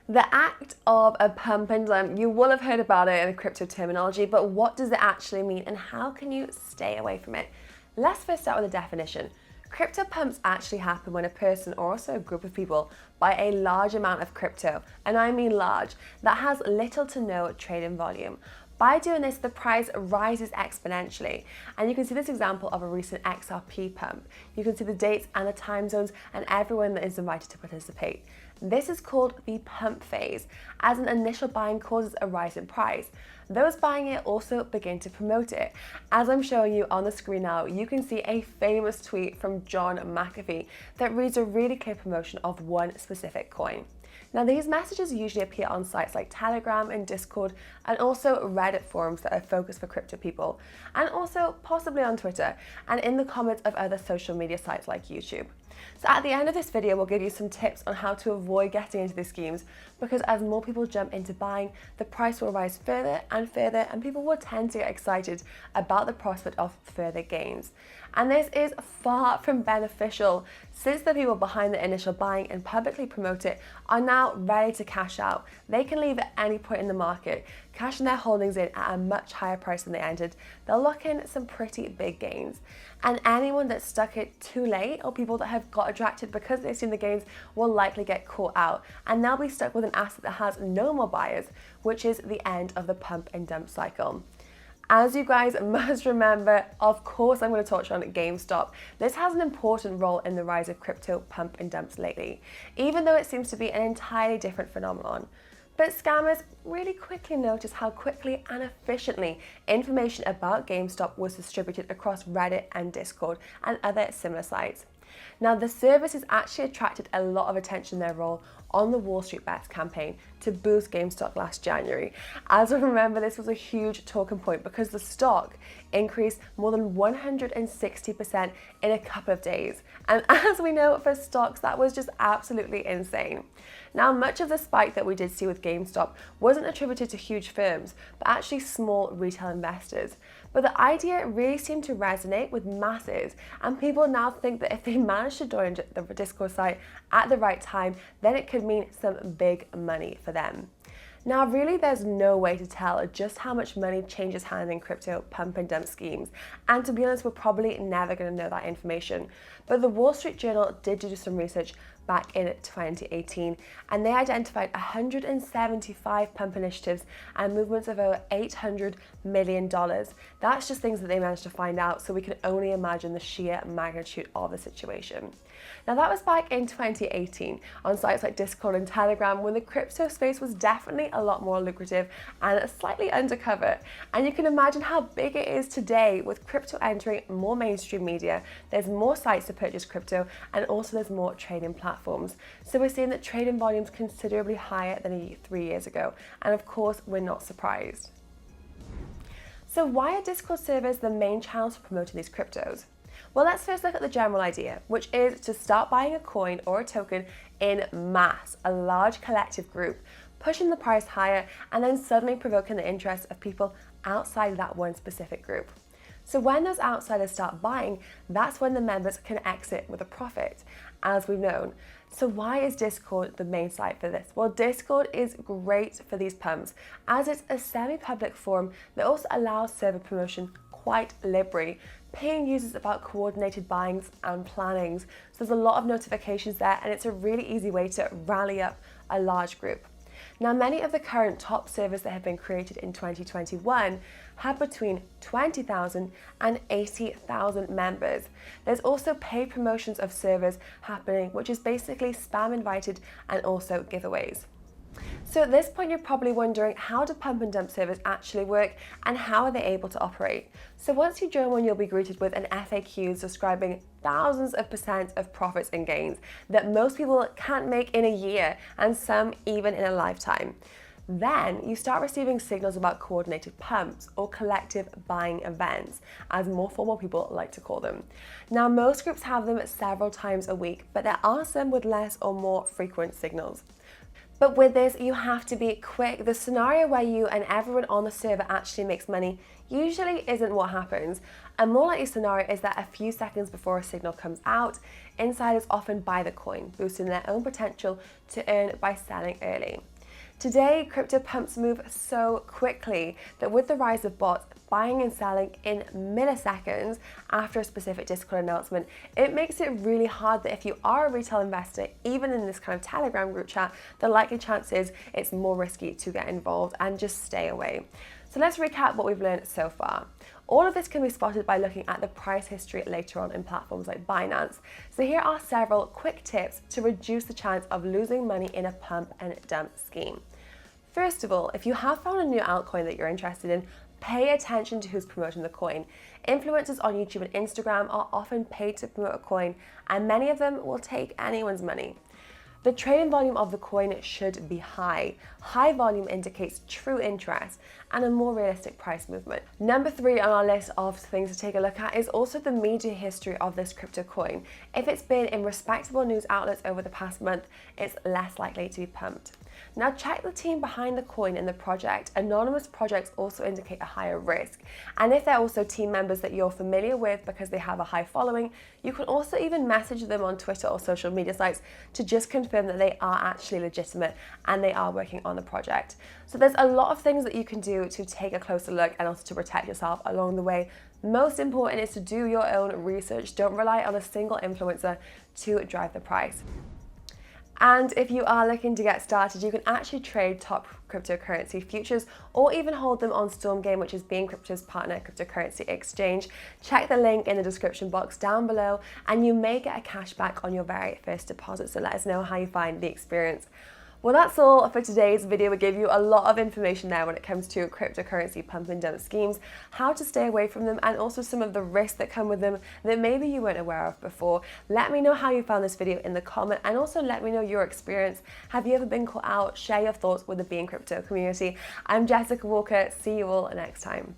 The act of a pump and dump, you will have heard about it in the crypto terminology, but what does it actually mean and how can you stay away from it? Let's first start with the definition. Crypto pumps actually happen when a person or also a group of people buy a large amount of crypto, and I mean large, that has little to no trading volume. By doing this, the price rises exponentially. And you can see this example of a recent XRP pump. You can see the dates and the time zones and everyone that is invited to participate. This is called the pump phase, as an initial buying causes a rise in price. Those buying it also begin to promote it. As I'm showing you on the screen now, you can see a famous tweet from John McAfee that reads a really clear promotion of one specific coin. Now, these messages usually appear on sites like Telegram and Discord, and also Reddit forums that are focused for crypto people, and also possibly on Twitter, and in the comments of other social media sites like YouTube. So at the end of this video, we'll give you some tips on how to avoid getting into these schemes, because as more people jump into buying, the price will rise further, and people will tend to get excited about the prospect of further gains. And this is far from beneficial, since the people behind the initial buying and publicly promote it are now ready to cash out. They can leave at any point in the market, cashing their holdings in at a much higher price than they entered. They'll lock in some pretty big gains. And anyone that stuck it too late, or people that have got attracted because they've seen the gains, will likely get caught out, and they'll be stuck with an asset that has no more buyers, which is the end of the pump and dump cycle. As you guys must remember, of course I'm going to touch on GameStop. This has an important role in the rise of crypto pump and dumps lately, even though it seems to be an entirely different phenomenon. But scammers really quickly noticed how quickly and efficiently information about GameStop was distributed across Reddit and Discord and other similar sites. Now, the service has actually attracted a lot of attention in their role on the Wall Street Bets campaign to boost GameStop last January. As we remember, this was a huge talking point because the stock increased more than 160% in a couple of days. And as we know, for stocks, that was just absolutely insane. Now, much of the spike that we did see with GameStop wasn't attributed to huge firms, but actually small retail investors. But the idea really seemed to resonate with masses, and people now think that if they manage to join the Discord site at the right time, then it could mean some big money for them. Now, really, there's no way to tell just how much money changes hands in crypto pump and dump schemes. And to be honest, we're probably never going to know that information. But the Wall Street Journal did do some research back in 2018, and they identified 175 pump initiatives and movements of over $800 million. That's just things that they managed to find out, so we can only imagine the sheer magnitude of the situation. Now, that was back in 2018 on sites like Discord and Telegram, when the crypto space was definitely a lot more lucrative and slightly undercover. And you can imagine how big it is today, with crypto entering more mainstream media. There's more sites to purchase crypto, and also there's more trading platforms. So we're seeing that trading volumes considerably higher than 3 years ago. And of course, we're not surprised. So why are Discord servers the main channels for promoting these cryptos? Well, let's first look at the general idea, which is to start buying a coin or a token in mass, a large collective group, pushing the price higher and then suddenly provoking the interest of people outside that one specific group. So when those outsiders start buying, that's when the members can exit with a profit, as we've known. So why is Discord the main site for this? Well, Discord is great for these pumps, as it's a semi-public forum that also allows server promotion quite liberally, paying users about coordinated buyings and plannings. So there's a lot of notifications there, and it's a really easy way to rally up a large group. Now, many of the current top servers that have been created in 2021 have between 20,000 and 80,000 members. There's also paid promotions of servers happening, which is basically spam invited and also giveaways. So at this point, you're probably wondering, how do pump and dump servers actually work and how are they able to operate? So once you join one, you'll be greeted with an FAQ describing thousands of percent of profits and gains that most people can't make in a year, and some even in a lifetime. Then you start receiving signals about coordinated pumps or collective buying events, as more formal people like to call them. Now, most groups have them several times a week, but there are some with less or more frequent signals. But with this, you have to be quick. The scenario where you and everyone on the server actually makes money usually isn't what happens. A more likely scenario is that a few seconds before a signal comes out, insiders often buy the coin, boosting their own potential to earn by selling early. Today, crypto pumps move so quickly that with the rise of bots buying and selling in milliseconds after a specific Discord announcement, it makes it really hard that if you are a retail investor, even in this kind of Telegram group chat, the likely chance is it's more risky to get involved and just stay away. So let's recap what we've learned so far. All of this can be spotted by looking at the price history later on in platforms like Binance. So here are several quick tips to reduce the chance of losing money in a pump and dump scheme. First of all, if you have found a new altcoin that you're interested in, pay attention to who's promoting the coin. Influencers on YouTube and Instagram are often paid to promote a coin, and many of them will take anyone's money. The trading volume of the coin should be high. High volume indicates true interest and a more realistic price movement. Number 3 on our list of things to take a look at is also the media history of this crypto coin. If it's been in respectable news outlets over the past month, it's less likely to be pumped. Now check the team behind the coin and the project. Anonymous projects also indicate a higher risk. And if they're also team members that you're familiar with because they have a high following, you can also even message them on Twitter or social media sites to just confirm that they are actually legitimate and they are working on the project. So there's a lot of things that you can do to take a closer look and also to protect yourself along the way. Most important is to do your own research. Don't rely on a single influencer to drive the price. And if you are looking to get started, you can actually trade top cryptocurrency futures or even hold them on Stormgame, which is BeInCrypto's partner cryptocurrency exchange. Check the link in the description box down below and you may get a cashback on your very first deposit. So let us know how you find the experience. Well, that's all for today's video. We gave you a lot of information there when it comes to cryptocurrency pump and dump schemes, how to stay away from them, and also some of the risks that come with them that maybe you weren't aware of before. Let me know how you found this video in the comment, and also let me know your experience. Have you ever been caught out? Share your thoughts with the BeInCrypto community. I'm Jessica Walker. See you all next time.